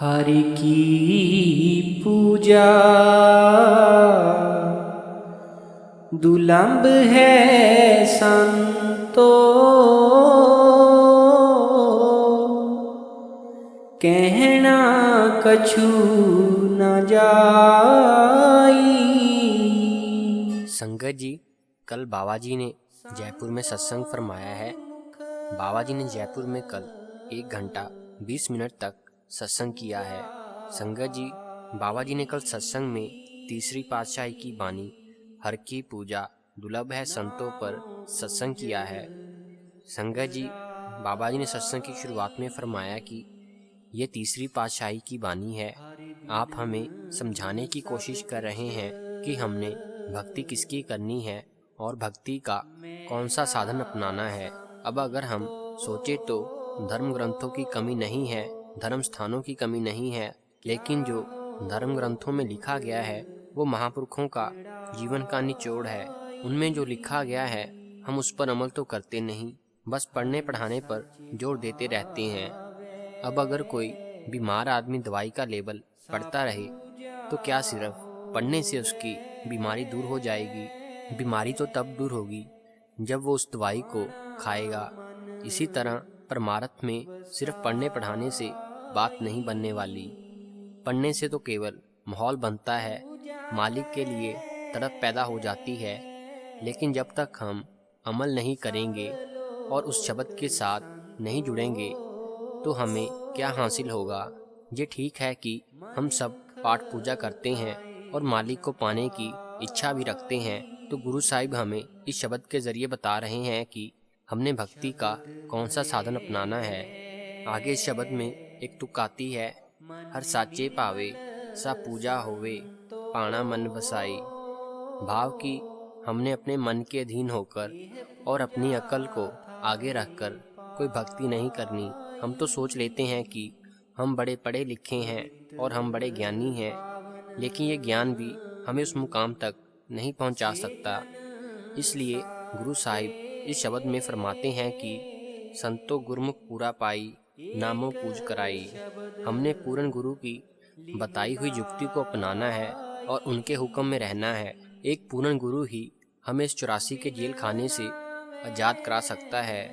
हरि की पूजा दुलंब है संतो, कहना कछु न जाई। संगत जी, कल बाबा जी ने जयपुर में सत्संग फरमाया है। बाबा जी ने जयपुर में कल 1 घंटा 20 मिनट तक सत्संग किया है। संगत जी, बाबा जी ने कल सत्संग में तीसरी पातशाही की बानी हर की पूजा दुर्लभ है संतों पर सत्संग किया है। संगत जी, बाबा जी ने सत्संग की शुरुआत में फरमाया कि ये तीसरी पातशाही की बानी है। आप हमें समझाने की कोशिश कर रहे हैं कि हमने भक्ति किसकी करनी है और भक्ति का कौन सा साधन अपनाना है। अब अगर हम सोचे तो धर्म ग्रंथों की कमी नहीं है, धर्म स्थानों की कमी नहीं है, लेकिन जो धर्म ग्रंथों में लिखा गया है वो महापुरुषों का जीवन का निचोड़ है। उनमें जो लिखा गया है हम उस पर अमल तो करते नहीं, बस पढ़ने पढ़ाने पर जोर देते रहते हैं। अब अगर कोई बीमार आदमी दवाई का लेबल पढ़ता रहे तो क्या सिर्फ पढ़ने से उसकी बीमारी दूर हो जाएगी? बीमारी तो तब दूर होगी जब वो उस दवाई को खाएगा। इसी तरह परमार्थ में सिर्फ पढ़ने पढ़ाने से बात नहीं बनने वाली। पढ़ने से तो केवल माहौल बनता है, मालिक के लिए तड़प पैदा हो जाती है, लेकिन जब तक हम अमल नहीं करेंगे और उस शब्द के साथ नहीं जुड़ेंगे तो हमें क्या हासिल होगा। ये ठीक है कि हम सब पाठ पूजा करते हैं और मालिक को पाने की इच्छा भी रखते हैं, तो गुरु साहिब हमें इस शब्द के जरिए बता रहे हैं कि हमने भक्ति का कौन सा साधन अपनाना है। आगे इस शब्द में एक तुक आती है, हर साचे पावे सा पूजा होवे पाणा मन वसाई। भाव कि हमने अपने मन के अधीन होकर और अपनी अकल को आगे रखकर कोई भक्ति नहीं करनी। हम तो सोच लेते हैं कि हम बड़े पढ़े लिखे हैं और हम बड़े ज्ञानी हैं, लेकिन ये ज्ञान भी हमें उस मुकाम तक नहीं पहुंचा सकता। इसलिए गुरु साहिब इस शब्द में फरमाते हैं कि संतो गुरमुख पूरा पाई नामों पूज कराई। हमने पूर्ण गुरु की बताई हुई युक्ति को अपनाना है और उनके हुक्म में रहना है। एक पूर्ण गुरु ही हमें इस 84 के जेल खाने से आज़ाद करा सकता है।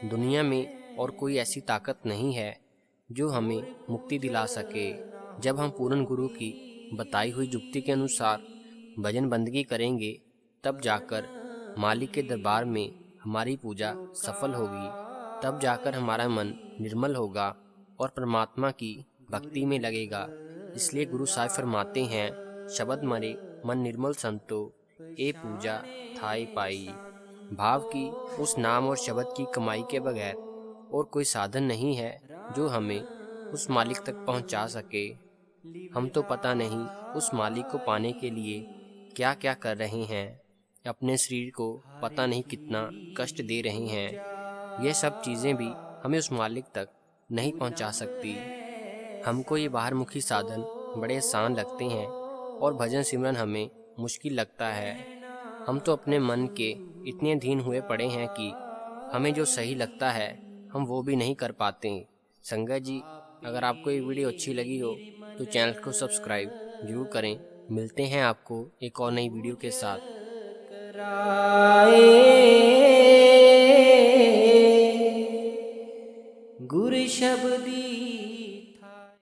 दुनिया में और कोई ऐसी ताकत नहीं है जो हमें मुक्ति दिला सके। जब हम पूर्ण गुरु की बताई हुई युक्ति के अनुसार भजन बंदगी करेंगे तब जाकर मालिक के दरबार में हमारी पूजा सफल होगी। तब जाकर हमारा मन निर्मल होगा और परमात्मा की भक्ति में लगेगा। इसलिए गुरु साहिब फरमाते हैं, शब्द मरे मन निर्मल संतो ए पूजा थाई पाई। भाव की उस नाम और शब्द की कमाई के बगैर और कोई साधन नहीं है जो हमें उस मालिक तक पहुंचा सके। हम तो पता नहीं उस मालिक को पाने के लिए क्या क्या कर रहे हैं, अपने शरीर को पता नहीं कितना कष्ट दे रहे हैं। ये सब चीज़ें भी हमें उस मालिक तक नहीं पहुंचा सकती। हमको ये बाहरमुखी साधन बड़े आसान लगते हैं और भजन सिमरन हमें मुश्किल लगता है। हम तो अपने मन के इतने अधीन हुए पड़े हैं कि हमें जो सही लगता है हम वो भी नहीं कर पाते। संगत जी, अगर आपको ये वीडियो अच्छी लगी हो तो चैनल को सब्सक्राइब जरूर करें। मिलते हैं आपको एक और नई वीडियो के साथ। कराए